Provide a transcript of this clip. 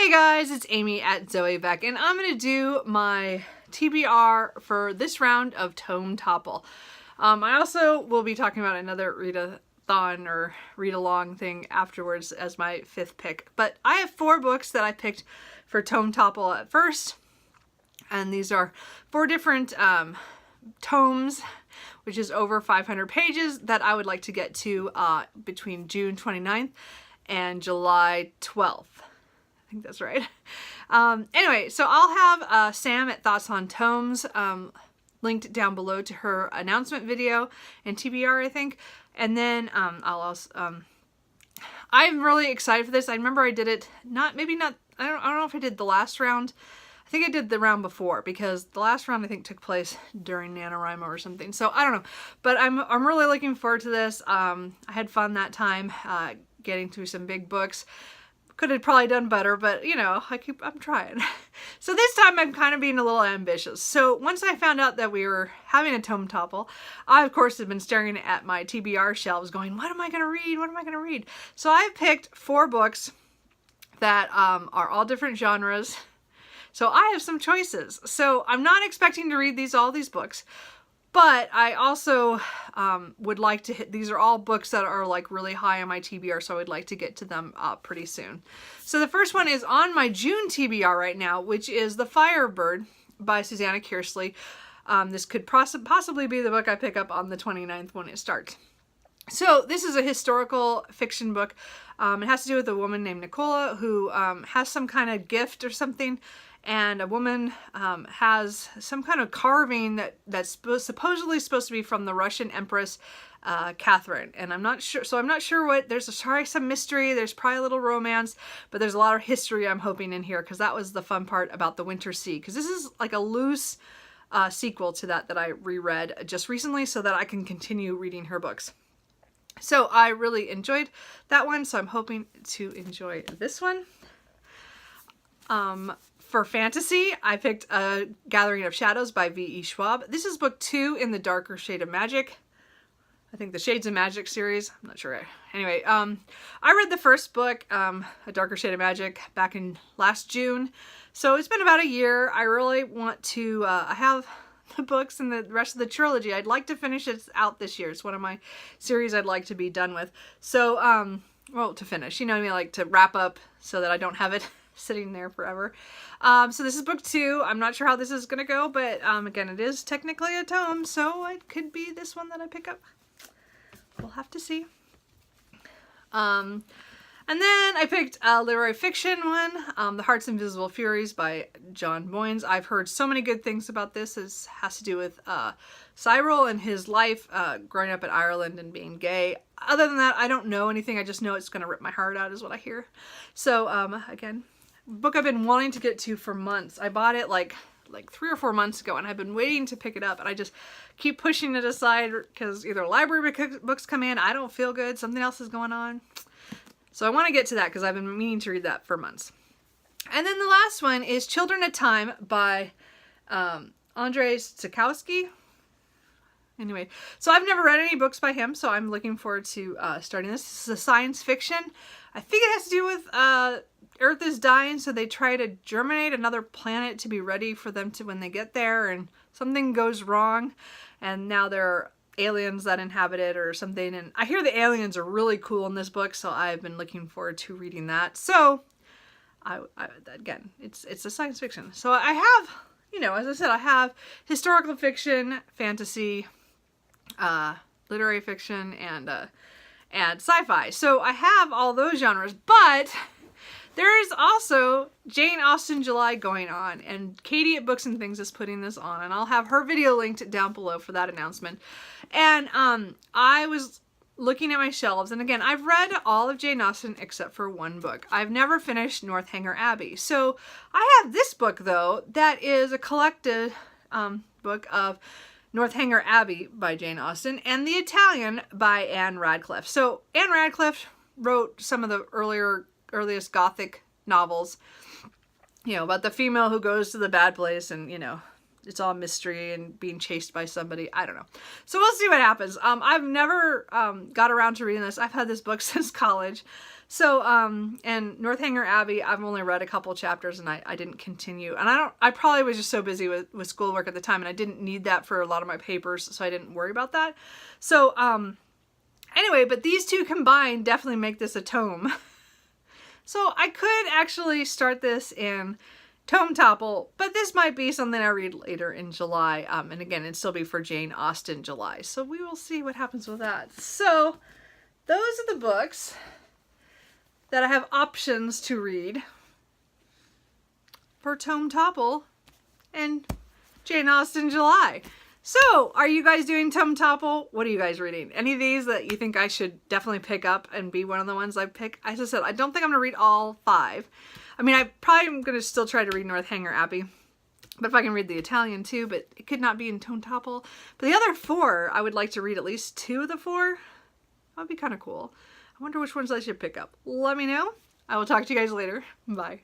Hey guys, it's Amy at Zoe Beck, and I'm going to do my TBR for this round of Tome Topple. I also will be talking about another readathon or read-along thing afterwards as my fifth pick. But I have 4 books that I picked for Tome Topple at first, and these are 4 different tomes, which is over 500 pages, that I would like to get to between June 29th and July 12th. I think that's right. Anyway, so I'll have Sam at Thoughts on Tomes linked down below to her announcement video and TBR, I think. And then I'll also, I'm really excited for this. I remember I did it, I don't know if I did the last round. I think I did the round before, because the last round I think took place during NaNoWriMo or something. So I don't know, but I'm really looking forward to this. I had fun that time getting through some big books. Could have probably done better, but you know, I'm trying. So this time I'm kind of being a little ambitious. So once I found out that we were having a Tome Topple, I of course have been staring at my TBR shelves going, what am I going to read? What am I going to read? So I've picked 4 books that are all different genres. So I have some choices. So I'm not expecting to read all these books, but I also would like to hit, these are all books that are like really high on my TBR, so I would like to get to them pretty soon. So the first one is on my June TBR right now, which is The Firebird by Susanna Kearsley. This could possibly be the book I pick up on the 29th when it starts. So this is a historical fiction book. It has to do with a woman named Nicola who has some kind of gift or something. And a woman has some kind of carving that's supposedly supposed to be from the Russian Empress Catherine. And I'm not sure, so I'm not sure what, there's probably some mystery, there's probably a little romance, but there's a lot of history I'm hoping in here, because that was the fun part about The Winter Sea, because this is like a loose sequel to that I reread just recently so that I can continue reading her books. So I really enjoyed that one, so I'm hoping to enjoy this one. For fantasy, I picked A Gathering of Shadows by V.E. Schwab. This is book 2 in the Darker Shade of Magic. I think the Shades of Magic series. I'm not sure. Anyway, I read the first book, A Darker Shade of Magic, back in last June. So it's been about a year. I really want to, I have the books and the rest of the trilogy. I'd like to finish it out this year. It's one of my series I'd like to be done with. So, well, to finish, you know what I mean? Like to wrap up so that I don't have it sitting there forever. So this is book 2. I'm not sure how this is going to go, but again, it is technically a tome, so it could be this one that I pick up. We'll have to see. And then I picked a literary fiction one, The Harts Invisible Furies by John Boynes. I've heard so many good things about this. This has to do with Cyril and his life growing up in Ireland and being gay. Other than that, I don't know anything. I just know it's going to rip my heart out is what I hear. So again, book I've been wanting to get to for months. I bought it like 3 or 4 months ago, and I've been waiting to pick it up, and I just keep pushing it aside because either library books come in, I don't feel good, something else is going on. So I want to get to that because I've been meaning to read that for months. And then the last one is Children of Time by Andrzej Stokowski. Anyway, so I've never read any books by him, so I'm looking forward to starting this. This is a science fiction. I think it has to do with Earth is dying, so they try to germinate another planet to be ready for them to when they get there, and something goes wrong, and now there are aliens that inhabit it or something. And I hear the aliens are really cool in this book, so I've been looking forward to reading that. So, again, it's a science fiction. So I have, you know, as I said, I have historical fiction, fantasy, literary fiction, and sci-fi. So I have all those genres, but there is also Jane Austen July going on, and Katie at Books and Things is putting this on, and I'll have her video linked down below for that announcement. And I was looking at my shelves, and again, I've read all of Jane Austen except for one book. I've never finished Northanger Abbey. So I have this book, though, that is a collected book of Northanger Abbey by Jane Austen and The Italian by Anne Radcliffe. So Anne Radcliffe wrote some of the earliest Gothic novels, you know, about the female who goes to the bad place and, you know, it's all mystery and being chased by somebody. I don't know. So we'll see what happens. I've never got around to reading this. I've had this book since college. So, and Northanger Abbey, I've only read a couple chapters and I didn't continue. And I probably was just so busy with schoolwork at the time and I didn't need that for a lot of my papers, so I didn't worry about that. So, anyway, but these two combined definitely make this a tome. So I could actually start this in Tome Topple, but this might be something I read later in July. And again, it'd still be for Jane Austen July. So we will see what happens with that. So those are the books that I have options to read for Tome Topple and Jane Austen July. So, are you guys doing Tome Topple? What are you guys reading? Any of these that you think I should definitely pick up and be one of the ones I pick? As I said, I don't think I'm going to read all 5. I mean, I probably am going to still try to read Northanger Abbey. But if I can read the Italian too, but it could not be in Tome Topple. But the other 4, I would like to read at least 2 of the 4. That would be kind of cool. I wonder which ones I should pick up. Let me know. I will talk to you guys later. Bye.